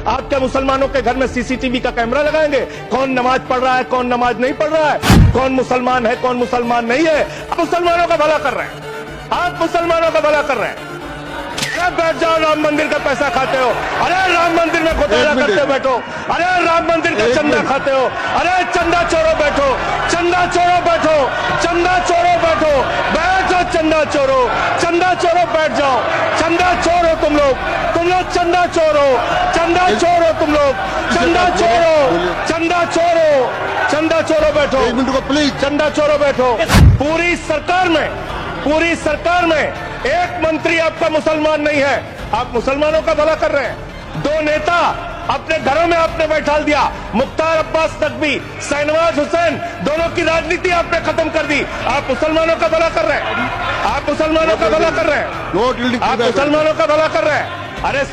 आपके मुसलमानों के घर में सीसीटीवी का कैमरा लगाएंगे? कौन नमाज पढ़ रहा है, कौन नमाज नहीं पढ़ रहा है, कौन मुसलमान है, कौन मुसलमान नहीं है? आप मुसलमानों का भला कर रहे हैं, आप मुसलमानों का भला कर रहे हैं। बैठ जाओ, राम मंदिर का पैसा खाते हो, अरे राम मंदिर में घोटाला करते बैठो, अरे राम मंदिर का चंदा खाते हो, अरे चंदा चोरो बैठो, चंदा चोरो बैठो, चंदा चोरो बैठो, बैठो चंदा चोरो, चंदा चोरो बैठ जाओ, चंदा चोरो तुम लोग चंदा चोरो, चंदा चोरो तुम लोग, चंदा चोरो, चंदा चोरो, चंदा चोरो बैठो, प्लीज चंदा चोरो बैठो। पूरी सरकार में एक मंत्री आपका मुसलमान नहीं है। आप मुसलमानों का भला कर रहे हैं। दो नेता अपने घरों में आपने बैठा दिया, मुख्तार अब्बास नकवी, शाहनवाज हुसैन, दोनों की राजनीति आपने खत्म कर दी। आप मुसलमानों का भला कर रहे हैं, आप मुसलमानों का भला कर रहे हैं, आप मुसलमानों का भला कर रहे हैं। अरे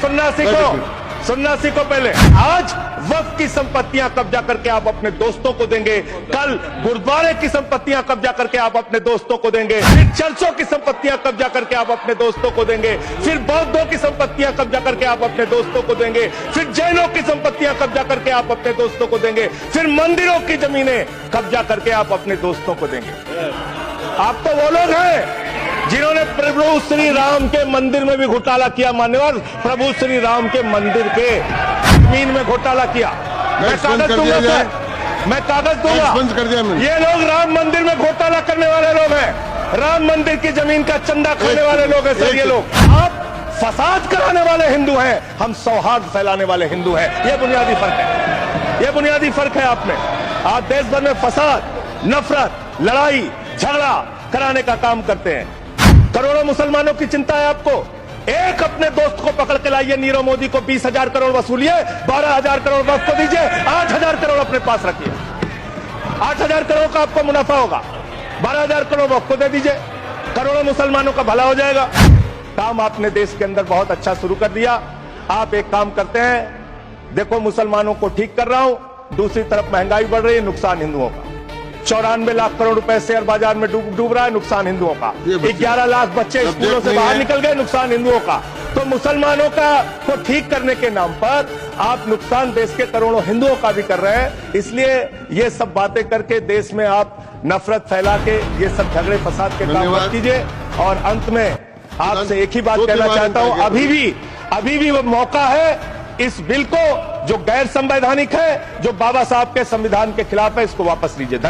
सुनना सीखो पहले। आज वक्फ की संपत्तियां कब्जा करके आप अपने दोस्तों को देंगे, कल गुरुद्वारे की संपत्तियां कब्जा करके आप अपने दोस्तों को देंगे, फिर चर्चों की संपत्तियां कब्जा करके आप अपने दोस्तों को देंगे, फिर बौद्धों की संपत्तियां कब्जा करके आप अपने दोस्तों को देंगे, फिर जैनों की संपत्तियां कब्जा करके आप अपने दोस्तों को देंगे, फिर मंदिरों की जमीनें कब्जा करके आप अपने दोस्तों को देंगे। आप तो वो लोग हैं जिन्होंने प्रभु श्री राम के मंदिर में भी घोटाला किया। मान्यवर, प्रभु श्री राम के मंदिर के जमीन में घोटाला किया। मैं कागज दूंगा सर, मैं कागज दूंगा। ये लोग राम मंदिर में घोटाला करने वाले लोग हैं, राम मंदिर की जमीन का चंदा खाने वाले लोग हैं सर ये लोग। आप फसाद कराने वाले हिंदू हैं, हम सौहार्द फैलाने वाले हिंदू हैं। ये बुनियादी फर्क है, ये बुनियादी फर्क है आप में। आप देश भर में फसाद, नफरत, लड़ाई, झगड़ा कराने का काम करते हैं। करोड़ों मुसलमानों की चिंता है आपको। एक अपने दोस्त को पकड़ के लाइए, नीरव मोदी को 20,000 करोड़ वसूलिए, 12,000 करोड़ वक्फ को दीजिए, 8,000 करोड़ अपने पास रखिए। 8,000 करोड़ का आपको मुनाफा होगा, 12,000 करोड़ वक्फ को दे दीजिए, करोड़ों मुसलमानों का भला हो जाएगा। काम आपने देश के अंदर बहुत अच्छा शुरू कर दिया। आप एक काम करते हैं, देखो मुसलमानों को ठीक कर रहा हूं, दूसरी तरफ महंगाई बढ़ रही है, नुकसान हिंदुओं का। 94 लाख करोड़ रुपए शेयर बाजार में डूब रहा है, नुकसान हिंदुओं का। 11 लाख बच्चे स्कूलों से बाहर निकल गए, नुकसान हिंदुओं का। तो मुसलमानों का को ठीक करने के नाम पर आप नुकसान देश के करोड़ों हिंदुओं का भी कर रहे हैं। इसलिए ये सब बातें करके देश में आप नफरत फैला के ये सब झगड़े फसाद के काम मत कीजिए। और अंत में आपसे एक ही बात कहना चाहता हूं, अभी भी वो मौका है, इस बिल को जो गैर संवैधानिक है, जो बाबा साहब के संविधान के खिलाफ है, इसको वापस लीजिए।